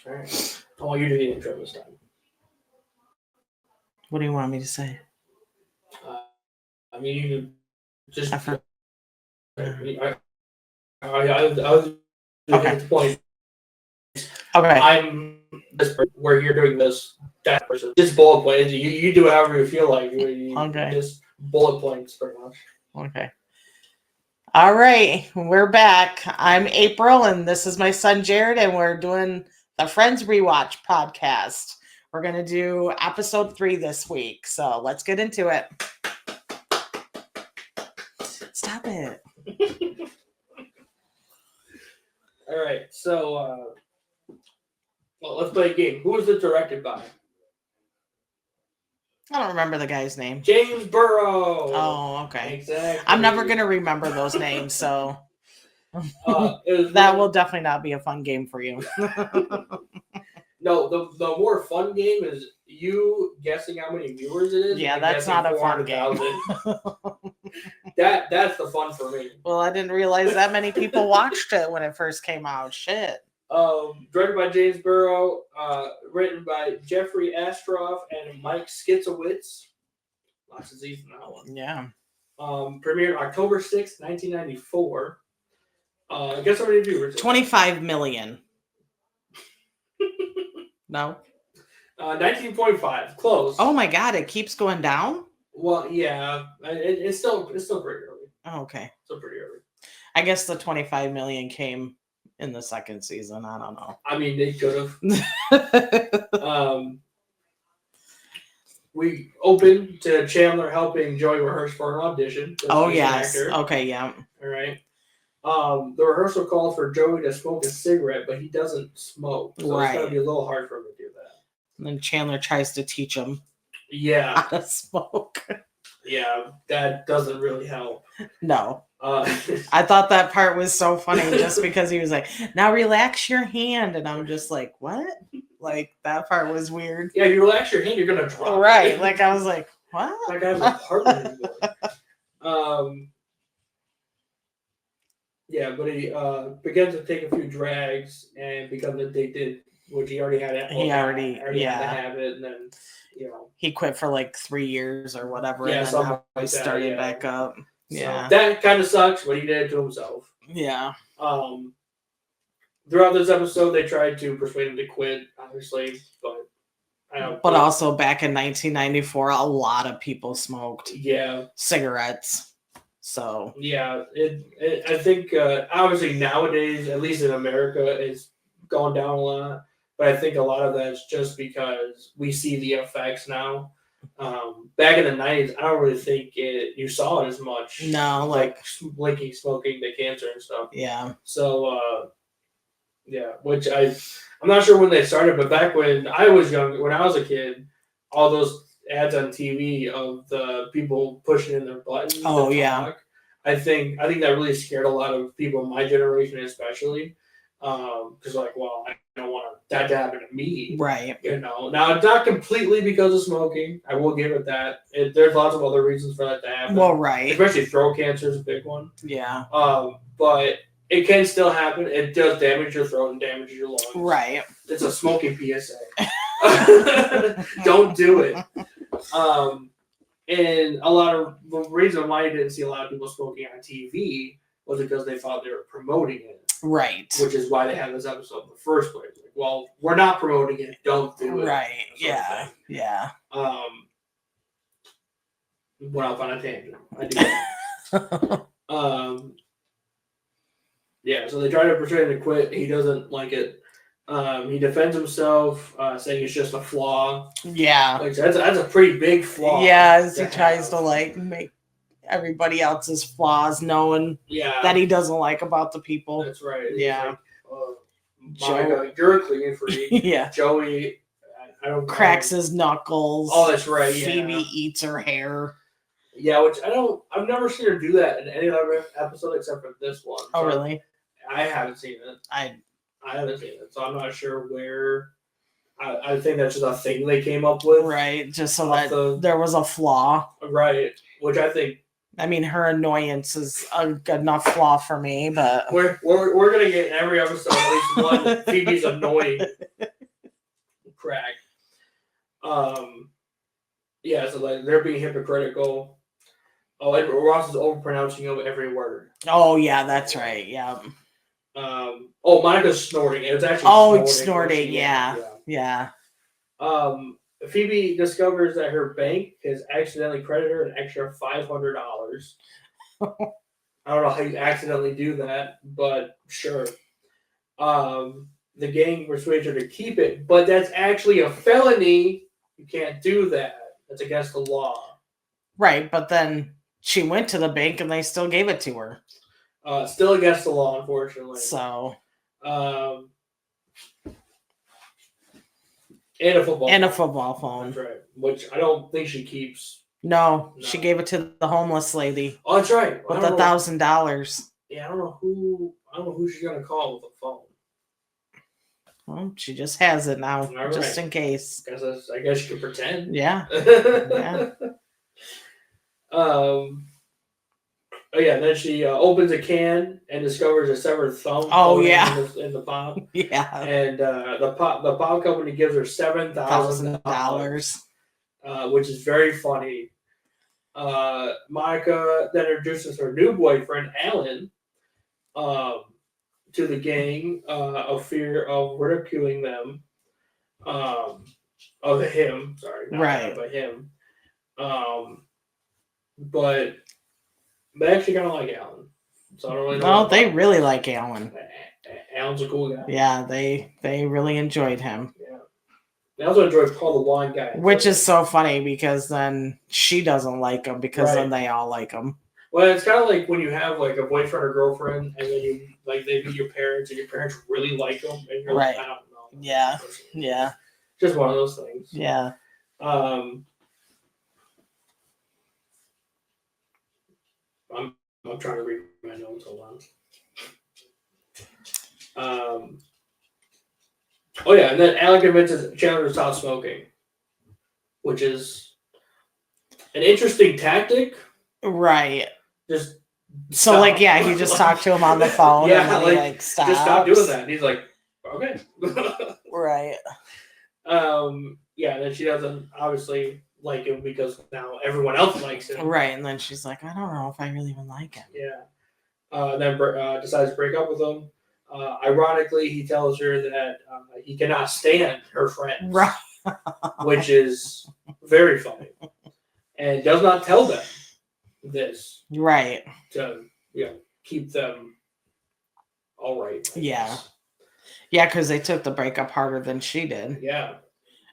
All right. I want you to do the intro this time. What do you want me to say? I mean, you just. I forgot. I was Okay. at the point. Okay. I'm this person where you're doing this. That person. Just bullet points. You do however you feel like. Okay. Just bullet points, pretty much. Okay. All right. We're back. I'm April, and this is my son Jared, and we're doing the Friends Rewatch podcast. We're going to do episode 3 this week. So let's get into it. Stop it. All right. So, let's play a game. Who was it directed by? I don't remember the guy's name. James Burrow. Oh, okay. Exactly. I'm never going to remember those names, so that will definitely not be a fun game for you. No, the more fun game is you guessing how many viewers it is. Yeah, that's not a fun game. That's the fun for me. Well, I didn't realize that many people watched it when it first came out. Shit. Directed by James Burrow, written by Jeffrey Astroff and Mike Skitzowitz. Lots of Z's in that one. Yeah. Premiered October 6th, 1994. Guess how many viewers? 25 million. No. 19.5. Close. Oh my God! It keeps going down. Well, yeah, it's still pretty early. Oh, okay. Still pretty early. I guess the 25 million came in the second season. I don't know. I mean, they could have. We opened to Chandler helping Joey rehearse for an audition. Oh yes. Okay. Yeah. All right. The rehearsal called for Joey to smoke a cigarette, but he doesn't smoke, so it's gonna be a little hard for him to do that. And then Chandler tries to teach him. Yeah. How to smoke. Yeah, that doesn't really help. No. I thought that part was so funny just because he was like, now relax your hand. And I'm just like, what? Like, that part was weird. Yeah, you relax your hand, you're going to drop. Right. It. Like, I was like, what? That guy's a partner anymore. Yeah, but he begins to take a few drags and becomes addicted, which he already had. He already had the habit, and then, he quit for like 3 years or whatever. Yeah, and then now he started back up. Yeah. So that kind of sucks, but he did it to himself. Yeah. Throughout this episode, they tried to persuade him to quit, obviously, but also back in 1994, a lot of people smoked. Yeah. Cigarettes. So. Yeah, I think obviously nowadays, at least in America, it's gone down a lot. But I think a lot of that's just because we see the effects now. Back in the 90s, I don't really think you saw it as much. No, like linking smoking to cancer and stuff. Yeah. So, yeah, which I'm not sure when they started, but back when I was young, when I was a kid, all those ads on TV of the people pushing in their buttons. Oh yeah. I think that really scared a lot of people in my generation, especially. Because well, I don't want that to happen to me. Right. Now it's not completely because of smoking. I will give it that. There's lots of other reasons for that to happen. Well, right. Especially throat cancer is a big one. Yeah. But it can still happen. It does damage your throat and damages your lungs. Right. It's a smoking PSA. Don't do it. And a lot of the reason why you didn't see a lot of people smoking on TV was because they thought they were promoting it. Right. Which is why they had this episode in the first place. Like, well, we're not promoting it. Don't do it. Right. Yeah. Yeah. Went off on a tangent. I do that. Yeah, so they try to persuade him to quit. He doesn't like it. He defends himself, saying it's just a flaw. Yeah. Like, that's a pretty big flaw. Yeah, as he tries to make everybody else's flaws known that he doesn't like about the people. That's right. Yeah. Like, you're a clean freak. Yeah. Joey, I don't cracks his knuckles. Oh, that's right. Phoebe eats her hair. Yeah, which I've never seen her do that in any other episode except for this one. Oh, really? I haven't seen it. I haven't seen it, so I'm not sure where. I think that's just a thing they came up with. Right, just so that there was a flaw. Right, which I think I mean, her annoyance is a good enough flaw for me, but We're gonna get in every episode at least one Phoebe's annoying crack. Yeah, so like they're being hypocritical. Oh, and Ross is overpronouncing every word. oh yeah, that's right. Yeah. Monica's snorting. It was actually snorting. Yeah. Phoebe discovers that her bank has accidentally credited her an extra $500. I don't know how you accidentally do that, but sure. The gang persuades her to keep it, but that's actually a felony. You can't do that. That's against the law. Right, but then she went to the bank and they still gave it to her. Still against the law, unfortunately. So. And a football. And a football phone. That's right. Which I don't think she keeps. No, she gave it to the homeless lady. Oh, that's right. With $1,000. Yeah, I don't know who she's gonna call with the phone. Well, she just has it now, just in case. I guess she could pretend. Yeah. Yeah. Oh yeah, then she opens a can and discovers a severed thumb. Oh yeah, in the pop. Yeah. And the pop company gives her $7,000, which is very funny. Monica then introduces her new boyfriend Alan to the gang of fear of ridiculing them. Of him, sorry, not right, but him. But they actually kind of like Alan. So I don't really know. Well, they really like Alan. Alan's a cool guy. Yeah, they really enjoyed him. Yeah. They also enjoyed Paul the wine guy. Which is so funny because then she doesn't like him because then they all like him. Well, it's kind of like when you have like a boyfriend or girlfriend and then you like they meet your parents and your parents really like them and you're like, I don't know. Yeah. Yeah. Just one of those things. Yeah. I'm trying to read my notes. Hold on. Oh yeah, and then Alan convinces Chandler to stop smoking, which is an interesting tactic. Right. Just so stop. Like yeah, he just talked to him on the phone. Yeah, and then he stops. Just stop doing that. And he's like, okay. Right. Yeah, and then she doesn't obviously like him because now everyone else likes him. Right, and then she's like, I don't know if I really even like him. Yeah. Then decides to break up with him. Ironically, he tells her that he cannot stand her friends. Right. Which is very funny. And does not tell them this. Right. To keep them all right. Yeah. Yeah, because they took the breakup harder than she did. Yeah.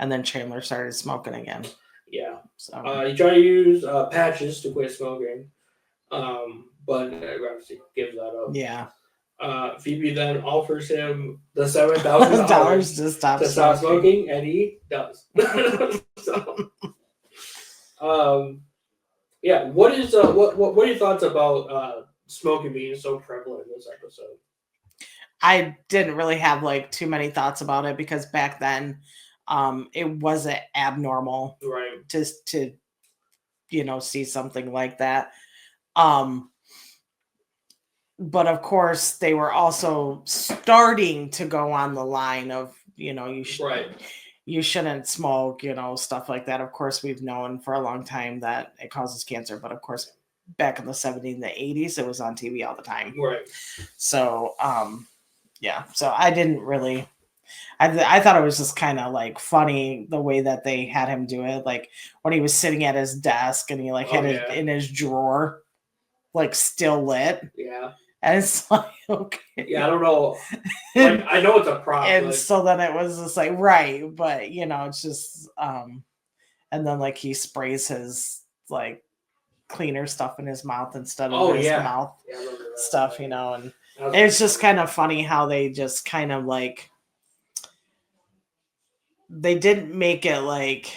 And then Chandler started smoking again. Yeah. So he tried to use patches to quit smoking, but obviously gives that up. Yeah. Phoebe then offers him the $7,000 to stop smoking, and he does. So, yeah. What are your thoughts about smoking being so prevalent in this episode? I didn't really have like too many thoughts about it because back then, it wasn't abnormal, right? Just to see something like that. But of course, they were also starting to go on the line of you shouldn't smoke, stuff like that. Of course, we've known for a long time that it causes cancer, but of course, back in the 70s and the 80s, it was on TV all the time. Right. So, yeah. So I didn't really. I thought it was just kind of like funny the way that they had him do it, like when he was sitting at his desk and he had it in his drawer, like still lit. Yeah. And it's like, okay. Yeah, I don't know. Like, I know it's a prop. And so then it was just like, right, but it's just and then like he sprays his like cleaner stuff in his mouth instead of his mouth stuff, and it's just kind of funny how they just kind of like they didn't make it like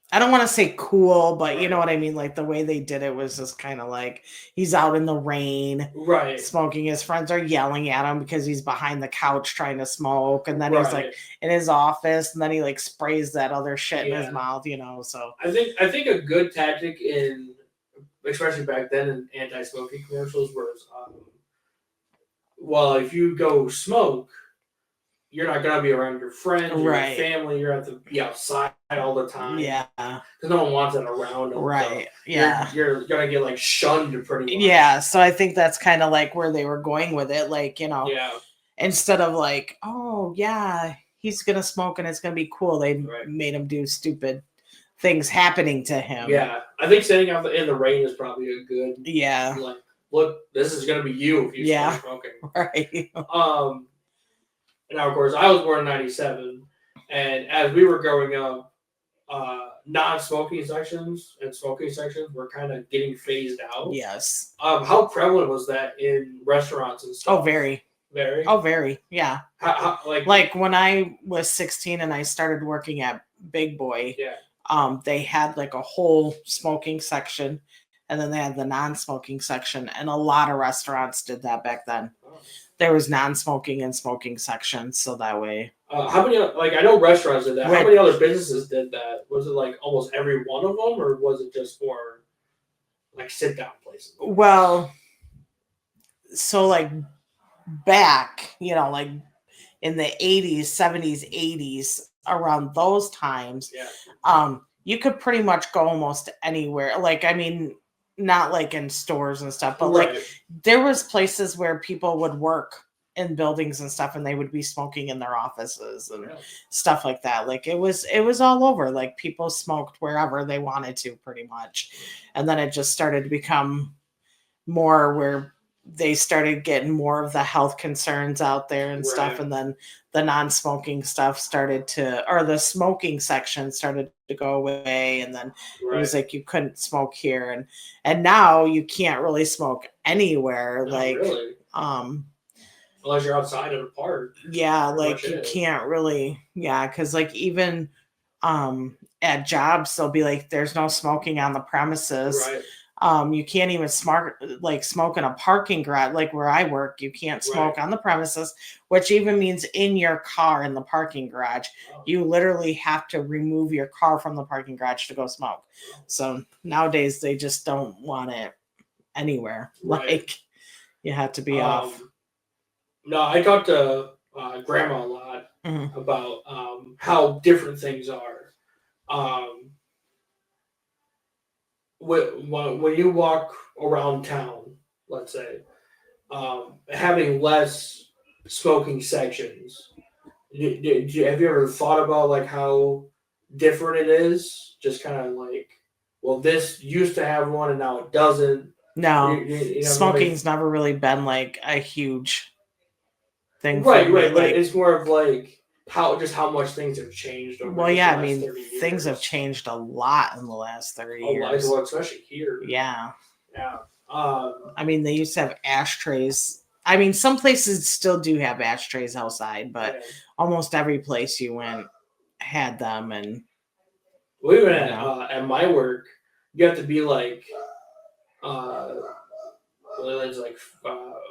I don't want to say cool, but you know what I mean? Like the way they did it was just kind of like he's out in the rain Right. smoking. His friends are yelling at him because he's behind the couch trying to smoke. And then he's like Right. in his office and then he like sprays that other shit in his Yeah. mouth, so I think a good tactic especially back then in anti-smoking commercials was, well, if you go smoke, you're not gonna be around your friends or your family. You're have to be outside all the time. Yeah. Because no one wants it around them. Right. So Yeah. You're gonna get like shunned pretty much. Yeah. So I think that's kind of like where they were going with it. Like, Yeah. instead of like, oh yeah, he's gonna smoke and it's gonna be cool, they Right. made him do stupid things happening to him. Yeah. I think standing out in the rain is probably a good like, look, this is gonna be you if you start smoking. Right. Now of course I was born in '97, and as we were growing up, non-smoking sections and smoking sections were kind of getting phased out. Yes. How prevalent was that in restaurants and stuff? Oh, very. Very? Oh, very. Yeah. How, like when I was 16 and I started working at Big Boy, they had like a whole smoking section and then they had the non-smoking section, and a lot of restaurants did that back then. Oh. There was non-smoking and smoking sections, so that way. How many, I know restaurants did that. How many other businesses did that? Was it like almost every one of them, or was it just for like sit-down places? Well, so like back, like in the 80s, 70s, 80s, around those times, you could pretty much go almost anywhere. Like, I mean, not like in stores and stuff, but like there was places where people would work in buildings and stuff and they would be smoking in their offices and stuff like that. Like it was all over. Like people smoked wherever they wanted to pretty much. And then it just started to become more where they started getting more of the health concerns out there and stuff. And then the non-smoking stuff or the smoking section started to go away. And then it was like, you couldn't smoke here. And now you can't really smoke anywhere. Really? Unless you're outside in a park. Yeah. Like you can't really, cause like even, at jobs, they'll be like, there's no smoking on the premises. Right. You can't even smoke in a parking garage. Like where I work, you can't smoke on the premises, which even means in your car in the parking garage. Oh. You literally have to remove your car from the parking garage to go smoke. Oh. So nowadays they just don't want it anywhere. Right. Like you have to be off. No, I talked to Grandma a lot about how different things are. When you walk around town, let's say, having less smoking sections, have you ever thought about like how different it is? Just kind of like, well, this used to have one and now it doesn't. No, smoking's never really been like a huge thing. Right. But it's more of like how much things have changed over the last 30 years. Things have changed a lot in the last 30 years. Well, especially here. Yeah. I mean, they used to have ashtrays. I mean, some places still do have ashtrays outside, but almost every place you went had them. And even at my work, you have to be like, it's like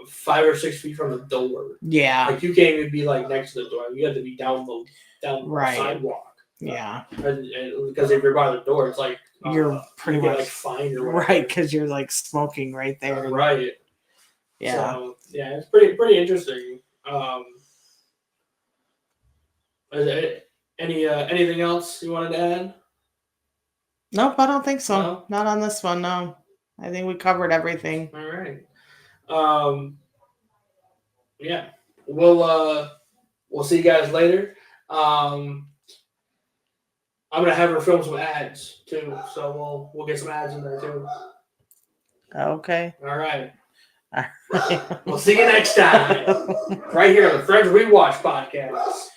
5 or 6 feet from the door. Yeah. Like you can't even be like next to the door. You have to be down the sidewalk. Yeah. And because if you're by the door, it's like you're pretty much like fined or whatever. Right, because you're like smoking right there. Right. Yeah. So it's pretty interesting. Anything else you wanted to add? Nope, I don't think so. No? Not on this one. No. I think we covered everything. All right. Yeah. We'll see you guys later. I'm gonna have her film some ads too, so we'll get some ads in there too. Okay. All right. We'll see you next time. Right here on the Friends Rewatch podcast.